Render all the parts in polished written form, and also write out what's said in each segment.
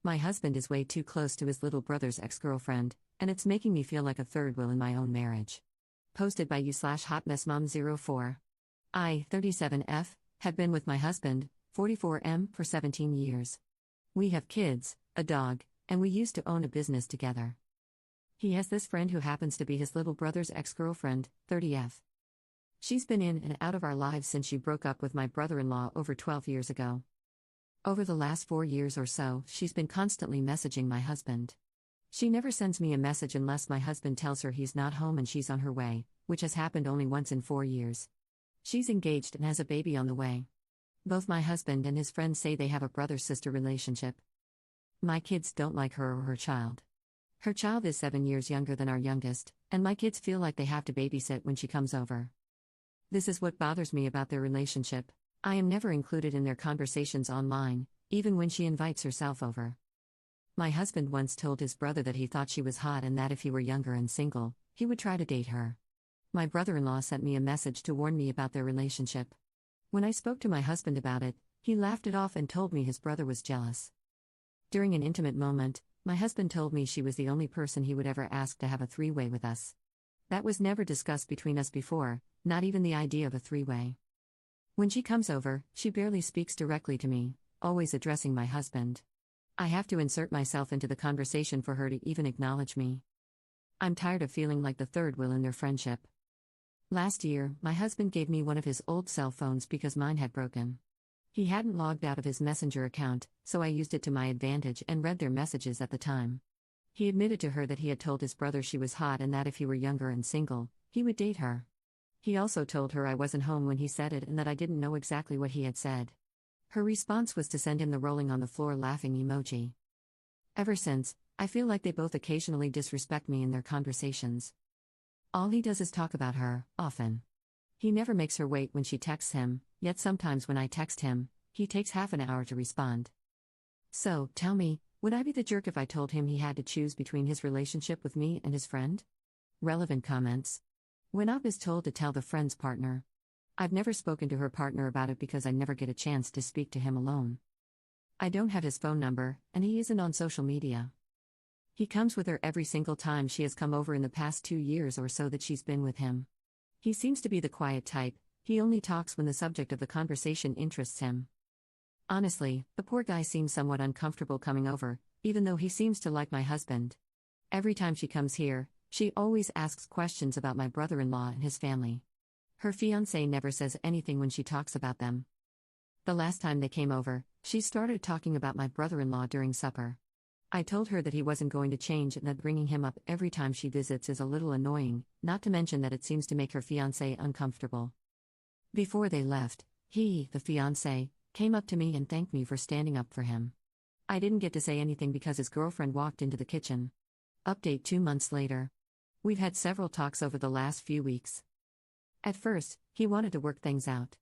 My husband is way too close to his little brother's ex-girlfriend, and it's making me feel like a third wheel in my own marriage. Posted by you/hotmessmom04. I, 37F, have been with my husband, 44M, for 17 years. We have kids, a dog, and we used to own a business together. He has this friend who happens to be his little brother's ex-girlfriend, 30F. She's been in and out of our lives since she broke up with my brother-in-law over 12 years ago. Over the last 4 years or so, she's been constantly messaging my husband. She never sends me a message unless my husband tells her he's not home and she's on her way, which has happened only once in 4 years. She's engaged and has a baby on the way. Both my husband and his friends say they have a brother-sister relationship. My kids don't like her or her child. Her child is 7 years younger than our youngest, and my kids feel like they have to babysit when she comes over. This is what bothers me about their relationship. I am never included in their conversations online, even when she invites herself over. My husband once told his brother that he thought she was hot and that if he were younger and single, he would try to date her. My brother-in-law sent me a message to warn me about their relationship. When I spoke to my husband about it, he laughed it off and told me his brother was jealous. During an intimate moment, my husband told me she was the only person he would ever ask to have a three-way with us. That was never discussed between us before, not even the idea of a three-way. When she comes over, she barely speaks directly to me, always addressing my husband. I have to insert myself into the conversation for her to even acknowledge me. I'm tired of feeling like the third wheel in their friendship. Last year, my husband gave me one of his old cell phones because mine had broken. He hadn't logged out of his Messenger account, so I used it to my advantage and read their messages at the time. He admitted to her that he had told his brother she was hot and that if he were younger and single, he would date her. He also told her I wasn't home when he said it and that I didn't know exactly what he had said. Her response was to send him the rolling on the floor laughing emoji. Ever since, I feel like they both occasionally disrespect me in their conversations. All he does is talk about her, often. He never makes her wait when she texts him, yet sometimes when I text him, he takes half an hour to respond. So, tell me, would I be the jerk if I told him he had to choose between his relationship with me and his friend? Relevant comments. When Up is told to tell the friend's partner. I've never spoken to her partner about it because I never get a chance to speak to him alone. I don't have his phone number, and he isn't on social media. He comes with her every single time she has come over in the past 2 years or so that she's been with him. He seems to be the quiet type, he only talks when the subject of the conversation interests him. Honestly, the poor guy seems somewhat uncomfortable coming over, even though he seems to like my husband. Every time she comes here, she always asks questions about my brother-in-law and his family. Her fiancé never says anything when she talks about them. The last time they came over, she started talking about my brother-in-law during supper. I told her that he wasn't going to change and that bringing him up every time she visits is a little annoying, not to mention that it seems to make her fiancé uncomfortable. Before they left, he, the fiancé, came up to me and thanked me for standing up for him. I didn't get to say anything because his girlfriend walked into the kitchen. Update 2 months later. We've had several talks over the last few weeks. At first, he wanted to work things out.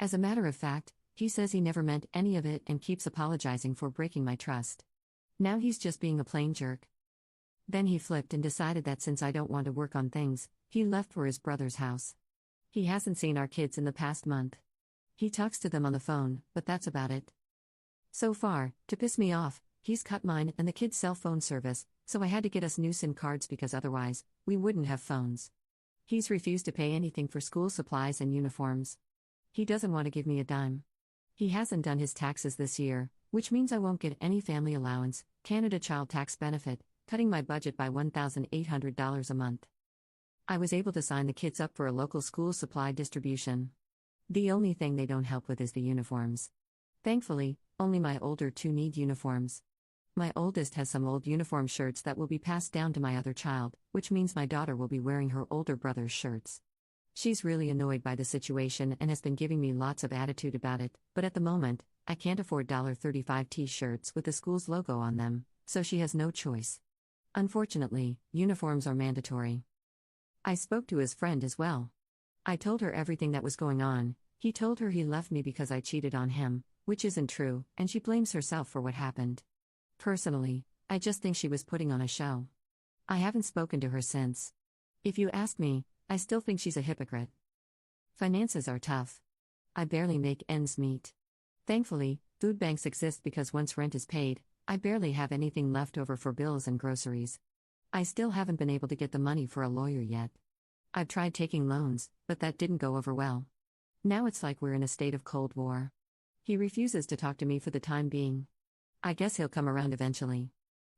As a matter of fact, he says he never meant any of it and keeps apologizing for breaking my trust. Now he's just being a plain jerk. Then he flipped and decided that since I don't want to work on things, he left for his brother's house. He hasn't seen our kids in the past month. He talks to them on the phone, but that's about it. So far, to piss me off, he's cut mine and the kids' cell phone service, so I had to get us new SIM cards because otherwise, we wouldn't have phones. He's refused to pay anything for school supplies and uniforms. He doesn't want to give me a dime. He hasn't done his taxes this year, which means I won't get any family allowance, Canada Child Tax Benefit, cutting my budget by $1,800 a month. I was able to sign the kids up for a local school supply distribution. The only thing they don't help with is the uniforms. Thankfully, only my older two need uniforms. My oldest has some old uniform shirts that will be passed down to my other child, which means my daughter will be wearing her older brother's shirts. She's really annoyed by the situation and has been giving me lots of attitude about it, but at the moment, I can't afford $35 t-shirts with the school's logo on them, so she has no choice. Unfortunately, uniforms are mandatory. I spoke to his friend as well. I told her everything that was going on. He told her he left me because I cheated on him, which isn't true, and she blames herself for what happened. Personally, I just think she was putting on a show. I haven't spoken to her since. If you ask me, I still think she's a hypocrite. Finances are tough. I barely make ends meet. Thankfully, food banks exist because once rent is paid, I barely have anything left over for bills and groceries. I still haven't been able to get the money for a lawyer yet. I've tried taking loans, but that didn't go over well. Now it's like we're in a state of Cold War. He refuses to talk to me for the time being. I guess he'll come around eventually.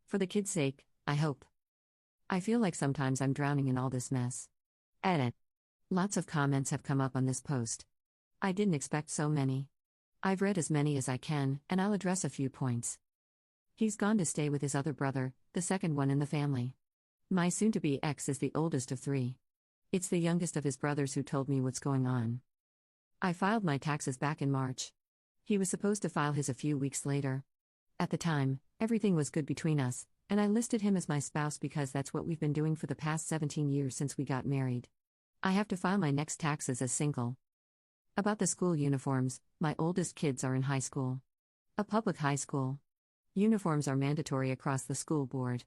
For the kids' sake, I hope. I feel like sometimes I'm drowning in all this mess. Edit. Lots of comments have come up on this post. I didn't expect so many. I've read as many as I can, and I'll address a few points. He's gone to stay with his other brother, the second one in the family. My soon-to-be ex is the oldest of three. It's the youngest of his brothers who told me what's going on. I filed my taxes back in March. He was supposed to file his a few weeks later. At the time, everything was good between us, and I listed him as my spouse because that's what we've been doing for the past 17 years since we got married. I have to file my next taxes as single. About the school uniforms, my oldest kids are in high school. A public high school. Uniforms are mandatory across the school board.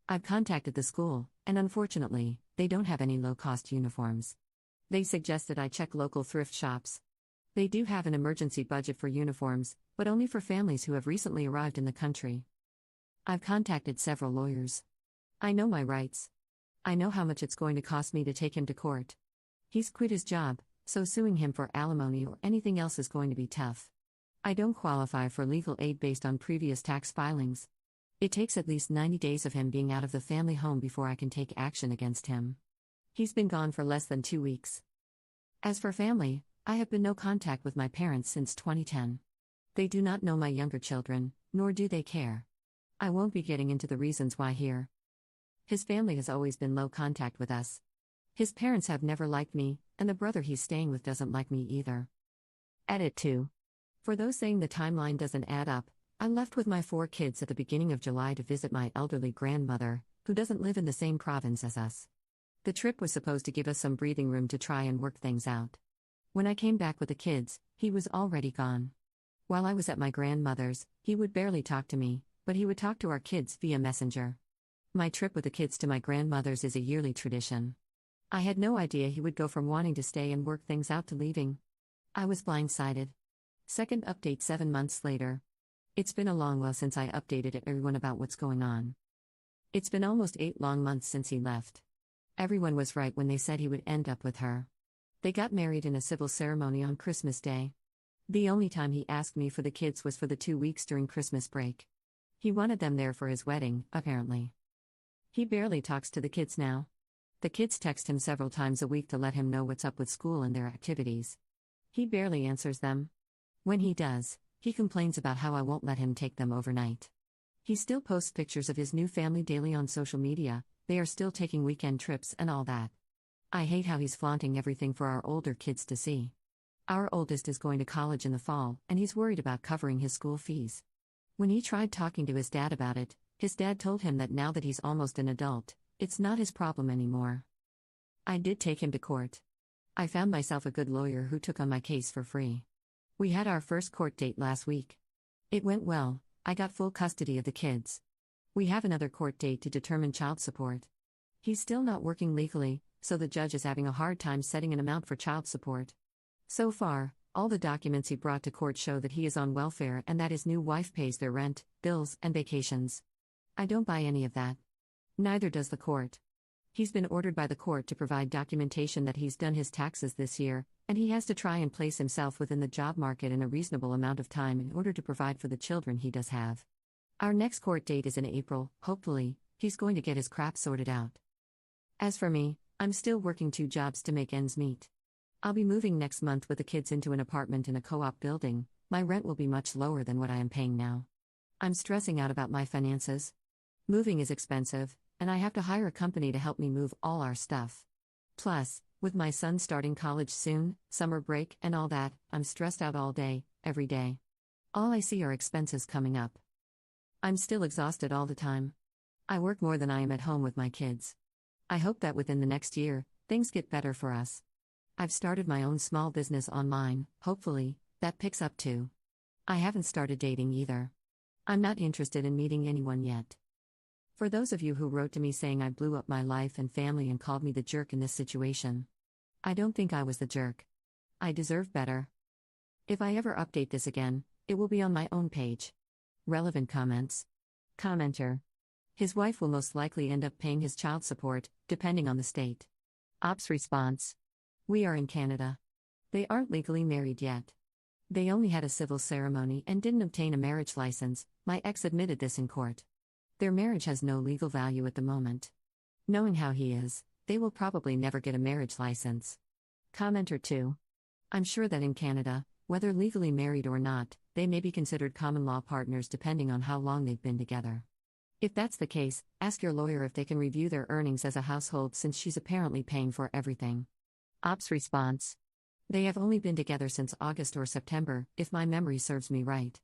I've contacted the school, and unfortunately, they don't have any low-cost uniforms. They suggested I check local thrift shops. They do have an emergency budget for uniforms, but only for families who have recently arrived in the country. I've contacted several lawyers. I know my rights. I know how much it's going to cost me to take him to court. He's quit his job, so suing him for alimony or anything else is going to be tough. I don't qualify for legal aid based on previous tax filings. It takes at least 90 days of him being out of the family home before I can take action against him. He's been gone for less than 2 weeks. As for family, I have been no contact with my parents since 2010. They do not know my younger children, nor do they care. I won't be getting into the reasons why here. His family has always been low contact with us. His parents have never liked me, and the brother he's staying with doesn't like me either. Edit 2. For those saying the timeline doesn't add up, I left with my 4 kids at the beginning of July to visit my elderly grandmother, who doesn't live in the same province as us. The trip was supposed to give us some breathing room to try and work things out. When I came back with the kids, he was already gone. While I was at my grandmother's, he would barely talk to me, but he would talk to our kids via Messenger. My trip with the kids to my grandmother's is a yearly tradition. I had no idea he would go from wanting to stay and work things out to leaving. I was blindsided. Second update 7 months later. It's been a long while since I updated everyone about what's going on. It's been almost 8 long months since he left. Everyone was right when they said he would end up with her. They got married in a civil ceremony on Christmas Day. The only time he asked me for the kids was for the 2 weeks during Christmas break. He wanted them there for his wedding, apparently. He barely talks to the kids now. The kids text him several times a week to let him know what's up with school and their activities. He barely answers them. When he does, he complains about how I won't let him take them overnight. He still posts pictures of his new family daily on social media. They are still taking weekend trips and all that. I hate how he's flaunting everything for our older kids to see. Our oldest is going to college in the fall, and he's worried about covering his school fees. When he tried talking to his dad about it, his dad told him that now that he's almost an adult, it's not his problem anymore. I did take him to court. I found myself a good lawyer who took on my case for free. We had our first court date last week. It went well. I got full custody of the kids. We have another court date to determine child support. He's still not working legally, so the judge is having a hard time setting an amount for child support. So far, all the documents he brought to court show that he is on welfare and that his new wife pays their rent, bills, and vacations. I don't buy any of that. Neither does the court. He's been ordered by the court to provide documentation that he's done his taxes this year, and he has to try and place himself within the job market in a reasonable amount of time in order to provide for the children he does have. Our next court date is in April. Hopefully, he's going to get his crap sorted out. As for me, I'm still working 2 jobs to make ends meet. I'll be moving next month with the kids into an apartment in a co-op building. My rent will be much lower than what I am paying now. I'm stressing out about my finances. Moving is expensive, and I have to hire a company to help me move all our stuff. Plus, with my son starting college soon, summer break, and all that, I'm stressed out all day, every day. All I see are expenses coming up. I'm still exhausted all the time. I work more than I am at home with my kids. I hope that within the next year, things get better for us. I've started my own small business online, hopefully, that picks up too. I haven't started dating either. I'm not interested in meeting anyone yet. For those of you who wrote to me saying I blew up my life and family and called me the jerk in this situation, I don't think I was the jerk. I deserve better. If I ever update this again, it will be on my own page. Relevant comments. Commenter. His wife will most likely end up paying his child support, depending on the state. Ops response. We are in Canada. They aren't legally married yet. They only had a civil ceremony and didn't obtain a marriage license. My ex admitted this in court. Their marriage has no legal value at the moment. Knowing how he is, they will probably never get a marriage license. Commenter 2. I'm sure that in Canada, whether legally married or not, they may be considered common law partners depending on how long they've been together. If that's the case, ask your lawyer if they can review their earnings as a household since she's apparently paying for everything. Ops response. They have only been together since August or September, if my memory serves me right.